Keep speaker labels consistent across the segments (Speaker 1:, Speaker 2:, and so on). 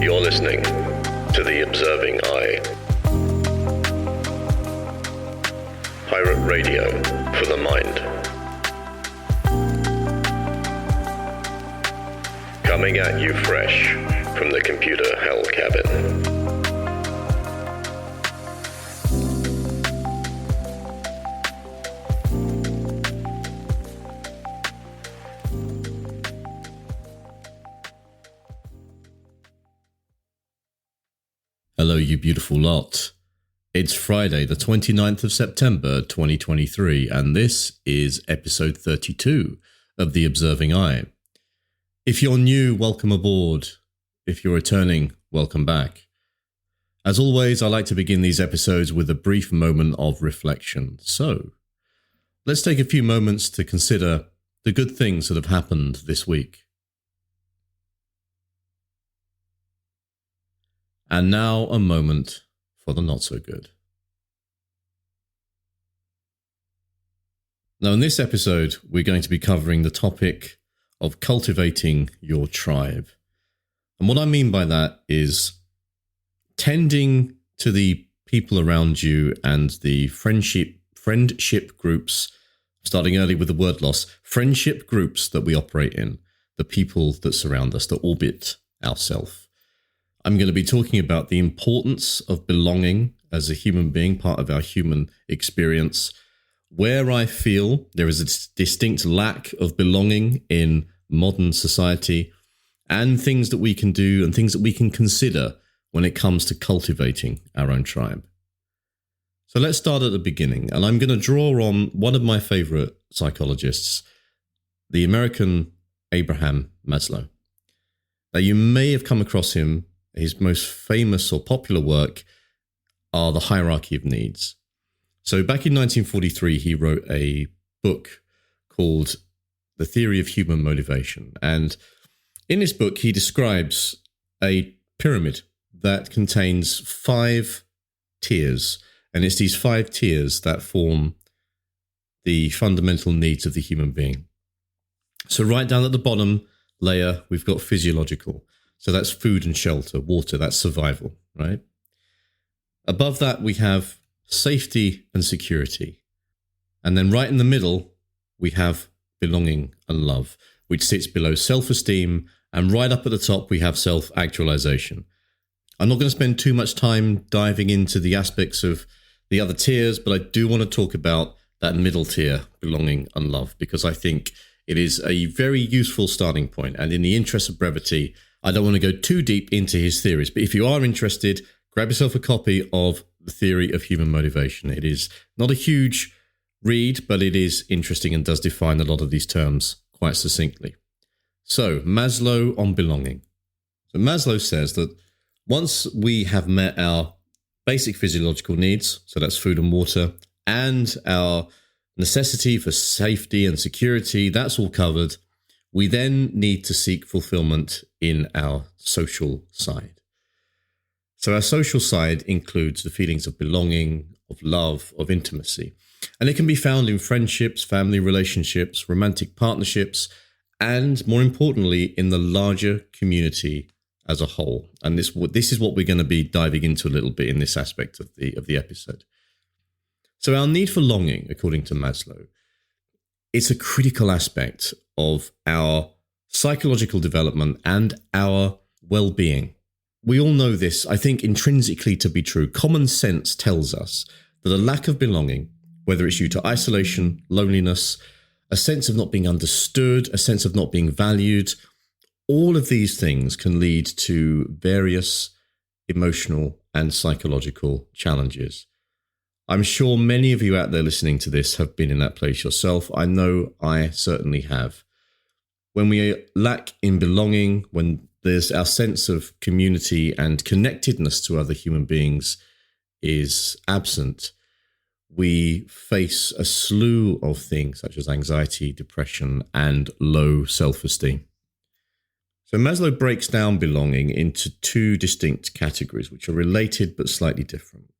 Speaker 1: You're listening to The Observing Eye. Pirate radio for the mind. Coming at you fresh from the computer hell cabin.
Speaker 2: Hello, you beautiful lot. It's Friday, the 29th of September, 2023, and this is episode 32 of The Observing Eye. If you're new, welcome aboard. If you're returning, welcome back. As always, I like to begin these episodes with a brief moment of reflection. So, let's take a few moments to consider the good things that have happened this week. And now a moment for the not so good. Now in this episode, we're going to be covering the topic of cultivating your tribe. And what I mean by that is tending to the people around you and the friendship groups, starting early with the word loss, friendship groups that we operate in, the people that surround us, that orbit ourselves. I'm going to be talking about the importance of belonging as a human being, part of our human experience, where I feel there is a distinct lack of belonging in modern society, and things that we can do and things that we can consider when it comes to cultivating our own tribe. So let's start at the beginning, and I'm going to draw on one of my favorite psychologists, the American Abraham Maslow. Now, you may have come across him. His most famous or popular work are The Hierarchy of Needs. So back in 1943, he wrote a book called The Theory of Human Motivation. And in this book, he describes a pyramid that contains 5 tiers. And it's these 5 tiers that form the fundamental needs of the human being. So right down at the bottom layer, we've got physiological. So that's food and shelter, water, that's survival, right? Above that, we have safety and security. And then right in the middle, we have belonging and love, which sits below self-esteem. And right up at the top, we have self-actualization. I'm not going to spend too much time diving into the aspects of the other tiers, but I do want to talk about that middle tier, belonging and love, because I think it is a very useful starting point. And in the interest of brevity, I don't want to go too deep into his theories, but if you are interested, grab yourself a copy of The Theory of Human Motivation. It is not a huge read, but it is interesting and does define a lot of these terms quite succinctly. So, Maslow on belonging. So Maslow says that once we have met our basic physiological needs, so that's food and water, and our necessity for safety and security, that's all covered, we then need to seek fulfillment in our social side. So our social side includes the feelings of belonging, of love, of intimacy. And it can be found in friendships, family relationships, romantic partnerships, and more importantly, in the larger community as a whole. And this is what we're going to be diving into a little bit in this aspect of the episode. So our need for longing, according to Maslow, it's a critical aspect of our psychological development and our well-being. We all know this, I think, intrinsically to be true. Common sense tells us that a lack of belonging, whether it's due to isolation, loneliness, a sense of not being understood, a sense of not being valued, all of these things can lead to various emotional and psychological challenges. I'm sure many of you out there listening to this have been in that place yourself. I know I certainly have. When we lack in belonging, when there's our sense of community and connectedness to other human beings is absent, we face a slew of things such as anxiety, depression, and low self-esteem. So Maslow breaks down belonging into 2 distinct categories, which are related but slightly different.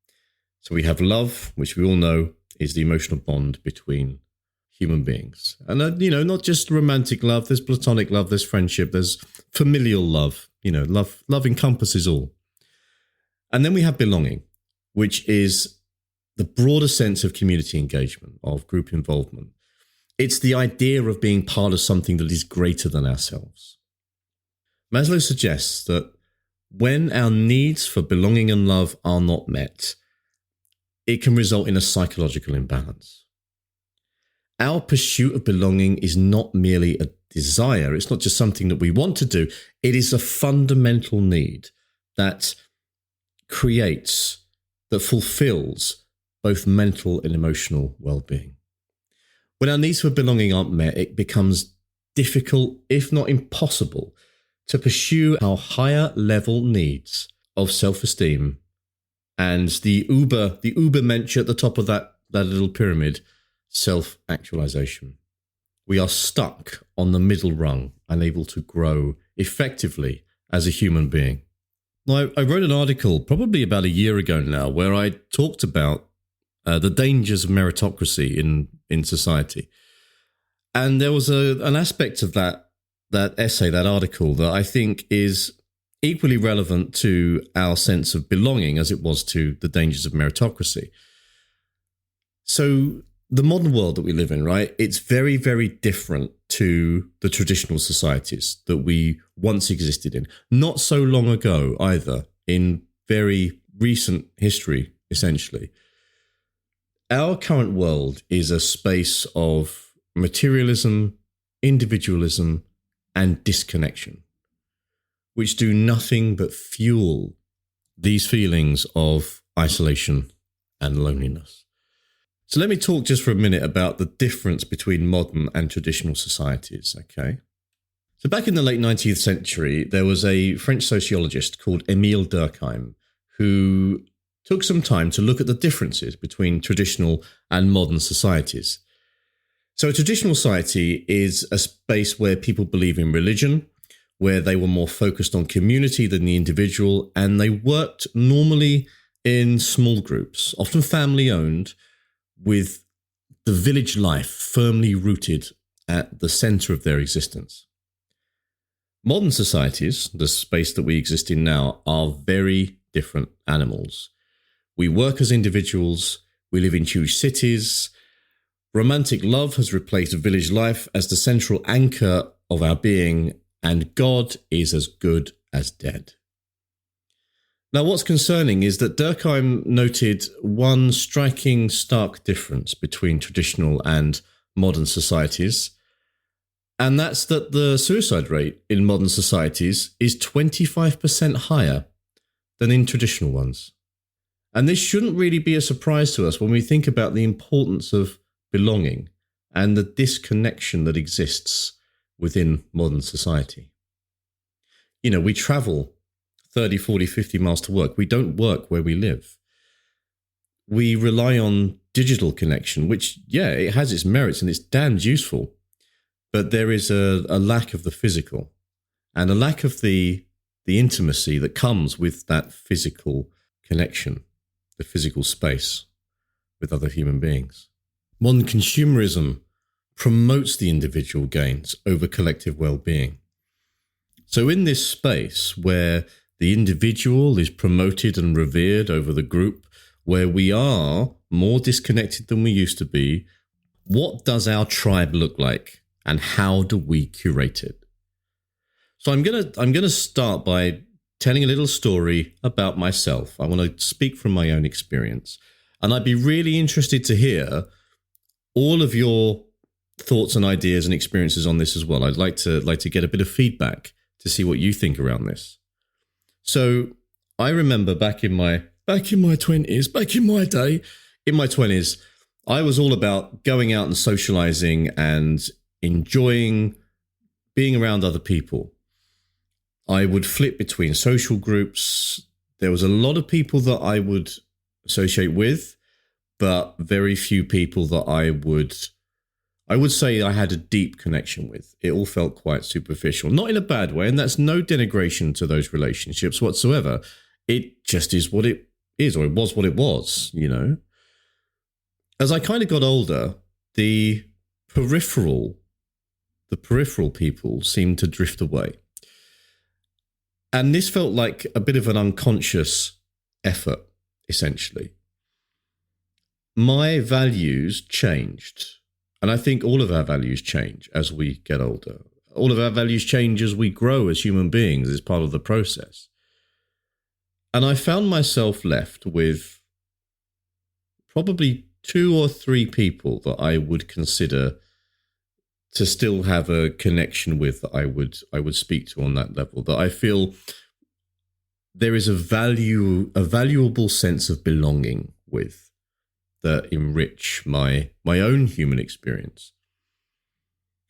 Speaker 2: So we have love, which we all know is the emotional bond between human beings. And, not just romantic love, there's platonic love, there's friendship, there's familial love Love encompasses all. And then we have belonging, which is the broader sense of community engagement, of group involvement. It's the idea of being part of something that is greater than ourselves. Maslow suggests that when our needs for belonging and love are not met, it can result in a psychological imbalance. Our pursuit of belonging is not merely a desire. It's not just something that we want to do. It is a fundamental need that creates, that fulfills both mental and emotional well-being. When our needs for belonging aren't met, it becomes difficult, if not impossible, to pursue our higher level needs of self-esteem and the Uber mensch at the top of that little pyramid, self-actualization. We are stuck on the middle rung, unable to grow effectively as a human being. Now, I wrote an article probably about a year ago now where I talked about the dangers of meritocracy in society. And there was an aspect of that essay, that article, that I think is equally relevant to our sense of belonging as it was to the dangers of meritocracy. So the modern world that we live in, right, it's very, very different to the traditional societies that we once existed in. Not so long ago either, in very recent history, essentially. Our current world is a space of materialism, individualism, and disconnection, which do nothing but fuel these feelings of isolation and loneliness. So let me talk just for a minute about the difference between modern and traditional societies, okay? So back in the late 19th century, there was a French sociologist called Émile Durkheim who took some time to look at the differences between traditional and modern societies. So a traditional society is a space where people believe in religion, where they were more focused on community than the individual, and they worked normally in small groups, often family-owned, with the village life firmly rooted at the center of their existence. Modern societies, the space that we exist in now, are very different animals. We work as individuals, we live in huge cities. Romantic love has replaced village life as the central anchor of our being, and God is as good as dead. Now, what's concerning is that Durkheim noted one striking, stark difference between traditional and modern societies, and that's that the suicide rate in modern societies is 25% higher than in traditional ones. And this shouldn't really be a surprise to us when we think about the importance of belonging and the disconnection that exists within modern society. We travel 30, 40, 50 miles to work. We don't work where we live. We rely on digital connection, which, it has its merits and it's damned useful. But there is a lack of the physical and a lack of the intimacy that comes with that physical connection, the physical space with other human beings. Modern consumerism promotes the individual gains over collective well-being. So in this space where the individual is promoted and revered over the group, where we are more disconnected than we used to be, what does our tribe look like and how do we curate it? So I'm going to start by telling a little story about myself. I want to speak from my own experience, and I'd be really interested to hear all of your thoughts and ideas and experiences on this as well. I'd like to get a bit of feedback to see what you think around this. So I remember back in my 20s, back in my day, in my 20s, I was all about going out and socializing and enjoying being around other people. I would flip between social groups. There was a lot of people that I would associate with, but very few people that I would say I had a deep connection with. It all felt quite superficial, not in a bad way, and that's no denigration to those relationships whatsoever. It just is what it is, or it was what it was, As I kind of got older, the peripheral people seemed to drift away. And this felt like a bit of an unconscious effort, essentially. My values changed. And I think all of our values change as we get older. All of our values change as we grow as human beings as part of the process. And I found myself left with probably 2 or 3 people that I would consider to still have a connection with, that I would speak to on that level, that I feel there is a valuable sense of belonging with, that enrich my own human experience.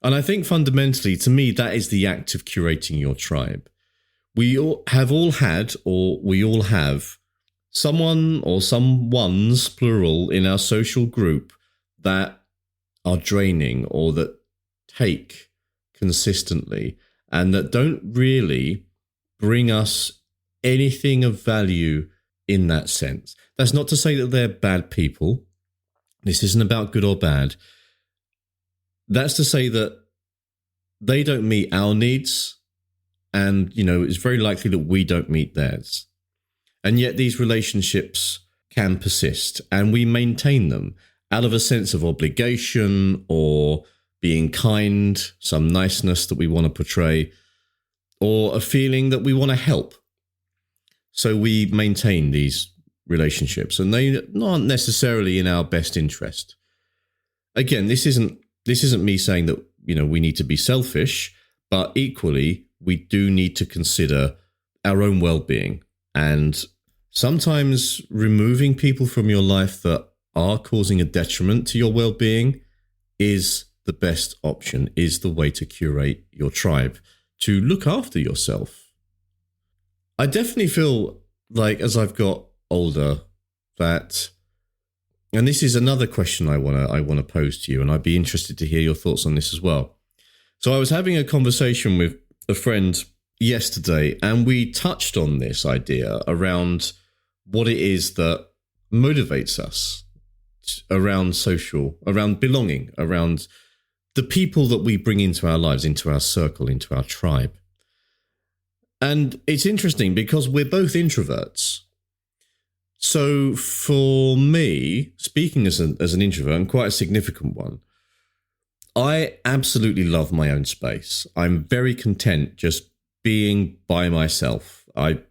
Speaker 2: And I think fundamentally, to me, that is the act of curating your tribe. We all have someone or someones, plural, in our social group that are draining or that take consistently and that don't really bring us anything of value in that sense. That's not to say that they're bad people. This isn't about good or bad. That's to say that they don't meet our needs, and, it's very likely that we don't meet theirs. And yet these relationships can persist, and we maintain them out of a sense of obligation or being kind, some niceness that we want to portray, or a feeling that we want to help. So we maintain these relationships, and they aren't necessarily in our best interest. Again, this isn't me saying that, we need to be selfish, but equally, we do need to consider our own well-being. And sometimes removing people from your life that are causing a detriment to your well-being is the best option, is the way to curate your tribe, to look after yourself. I definitely feel like as I've got older that, and this is another question I want to pose to you, and I'd be interested to hear your thoughts on this as well. So I was having a conversation with a friend yesterday, and we touched on this idea around what it is that motivates us around belonging, around the people that we bring into our lives, into our circle, into our tribe. And it's interesting because we're both introverts. So for me, speaking as an introvert, and quite a significant one, I absolutely love my own space. I'm very content just being by myself. I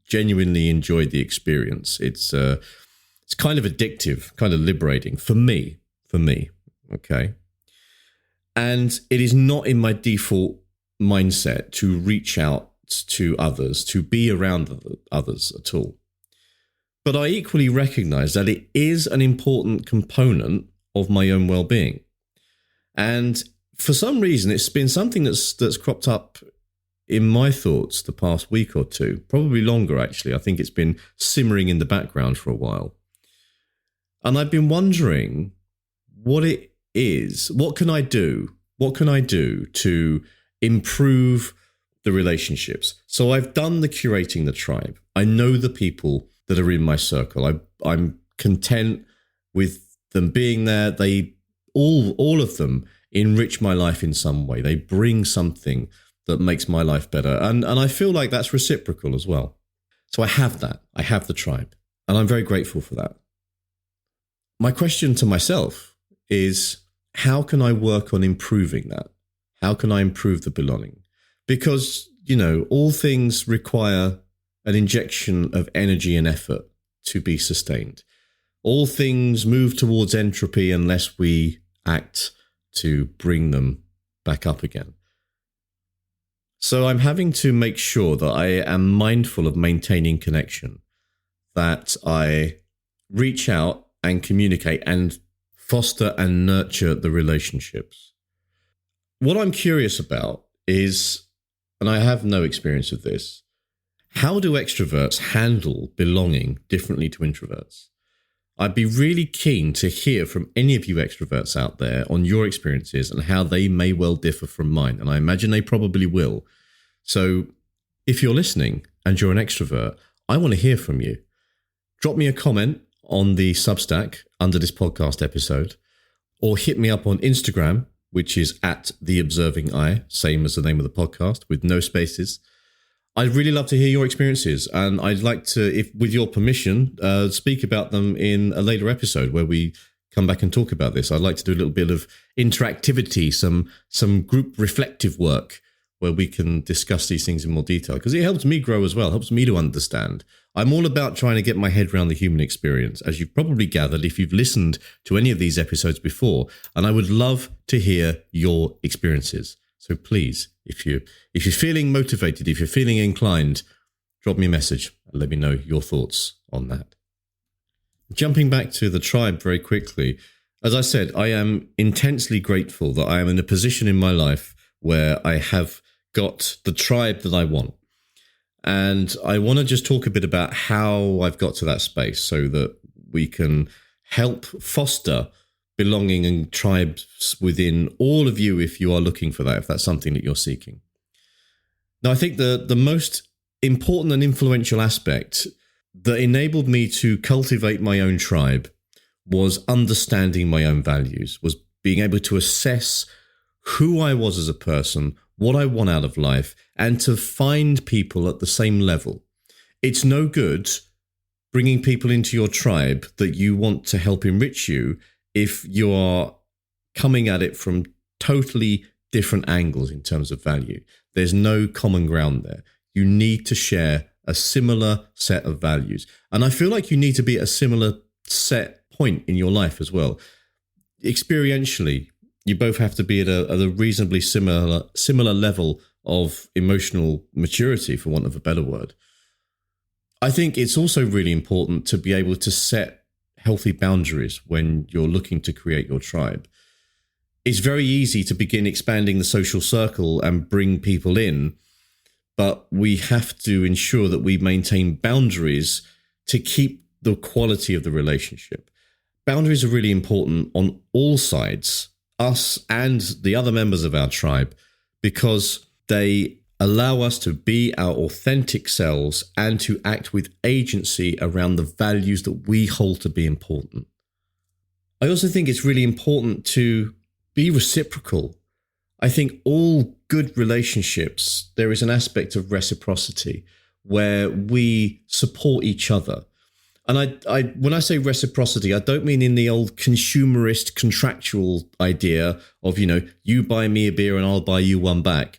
Speaker 2: genuinely enjoyed the experience. It's kind of addictive, kind of liberating for me. Okay. And it is not in my default mindset to reach out to others, to be around others at all. But I equally recognize that it is an important component of my own well-being. And for some reason, it's been something that's cropped up in my thoughts the past week or two, probably longer, actually. I think it's been simmering in the background for a while. And I've been wondering what it is. What can I do? What can I do to improve the relationships? So I've done the curating the tribe. I know the people that are in my circle. I'm content with them being there. They all of them enrich my life in some way. They bring something that makes my life better. And I feel like that's reciprocal as well. So I have that. I have the tribe. And I'm very grateful for that. My question to myself is, how can I work on improving that? How can I improve the belonging? Because, all things require an injection of energy and effort to be sustained. All things move towards entropy unless we act to bring them back up again. So I'm having to make sure that I am mindful of maintaining connection, that I reach out and communicate and foster and nurture the relationships. What I'm curious about is, and I have no experience of this, how do extroverts handle belonging differently to introverts? I'd be really keen to hear from any of you extroverts out there on your experiences and how they may well differ from mine. And I imagine they probably will. So if you're listening and you're an extrovert, I want to hear from you. Drop me a comment on the Substack under this podcast episode, or hit me up on Instagram, which is @TheObservingEye, same as the name of the podcast, with no spaces. I'd really love to hear your experiences, and I'd like to, if with your permission, speak about them in a later episode where we come back and talk about this. I'd like to do a little bit of interactivity, some group reflective work where we can discuss these things in more detail, because it helps me grow as well, helps me to understand. I'm all about trying to get my head around the human experience, as you've probably gathered if you've listened to any of these episodes before, and I would love to hear your experiences. So please, if you're feeling motivated, if you're feeling inclined, drop me a message and let me know your thoughts on that. Jumping back to the tribe very quickly, as I said, I am intensely grateful that I am in a position in my life where I have got the tribe that I want. And I want to just talk a bit about how I've got to that space so that we can help foster belonging and tribes within all of you if you are looking for that, if that's something that you're seeking. Now, I think the most important and influential aspect that enabled me to cultivate my own tribe was understanding my own values, was being able to assess who I was as a person, what I want out of life, and to find people at the same level. It's no good bringing people into your tribe that you want to help enrich you if you are coming at it from totally different angles in terms of value. There's no common ground there. You need to share a similar set of values. And I feel like you need to be at a similar set point in your life as well. Experientially, you both have to be at a reasonably similar level of emotional maturity, for want of a better word. I think it's also really important to be able to set healthy boundaries when you're looking to create your tribe. It's very easy to begin expanding the social circle and bring people in, but we have to ensure that we maintain boundaries to keep the quality of the relationship. Boundaries are really important on all sides, us and the other members of our tribe, because they allow us to be our authentic selves and to act with agency around the values that we hold to be important. I also think it's really important to be reciprocal. I think all good relationships, there is an aspect of reciprocity where we support each other. And I when I say reciprocity, I don't mean in the old consumerist contractual idea of, you buy me a beer and I'll buy you one back.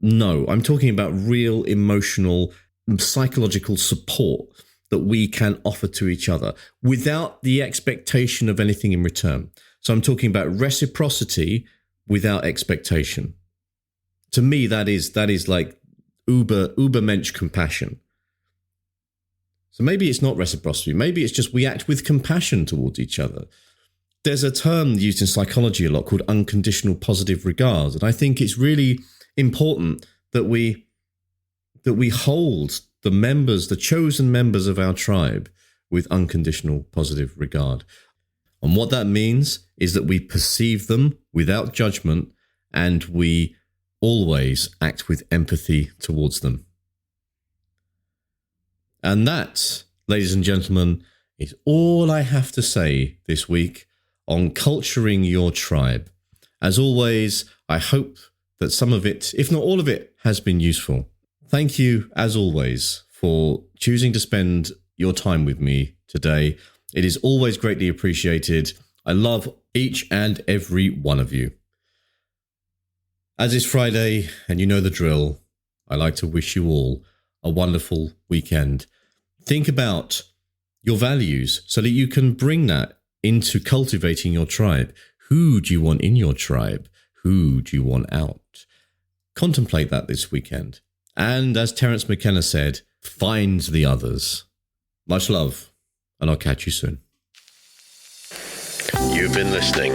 Speaker 2: No, I'm talking about real emotional, psychological support that we can offer to each other without the expectation of anything in return. So I'm talking about reciprocity without expectation. To me, that is like ubermensch compassion. So maybe it's not reciprocity. Maybe it's just we act with compassion towards each other. There's a term used in psychology a lot called unconditional positive regard. And I think it's really important that we hold the chosen members of our tribe with unconditional positive regard. And what that means is that we perceive them without judgment and we always act with empathy towards them. And that, ladies and gentlemen, is all I have to say this week on culturing your tribe. As always, I hope that some of it, if not all of it, has been useful. Thank you, as always, for choosing to spend your time with me today. It is always greatly appreciated. I love each and every one of you. As it's Friday, and you know the drill, I like to wish you all a wonderful weekend. Think about your values so that you can bring that into cultivating your tribe. Who do you want in your tribe? Who do you want out? Contemplate that this weekend. And as Terence McKenna said, find the others. Much love, and I'll catch you soon.
Speaker 1: You've been listening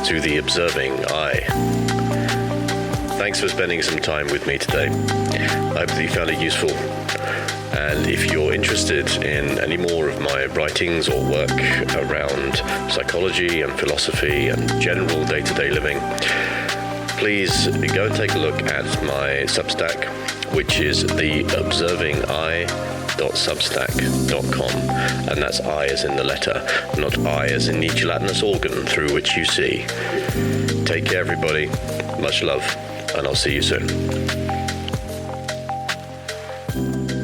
Speaker 1: to The Observing Eye. Thanks for spending some time with me today. I hope that you found it useful. And if you're interested in any more of my writings or work around psychology and philosophy and general day-to-day living, please go and take a look at my Substack, which is theobservingeye.substack.com. And that's I as in the letter, not I as in the gelatinous organ through which you see. Take care, everybody. Much love, and I'll see you soon. Bye.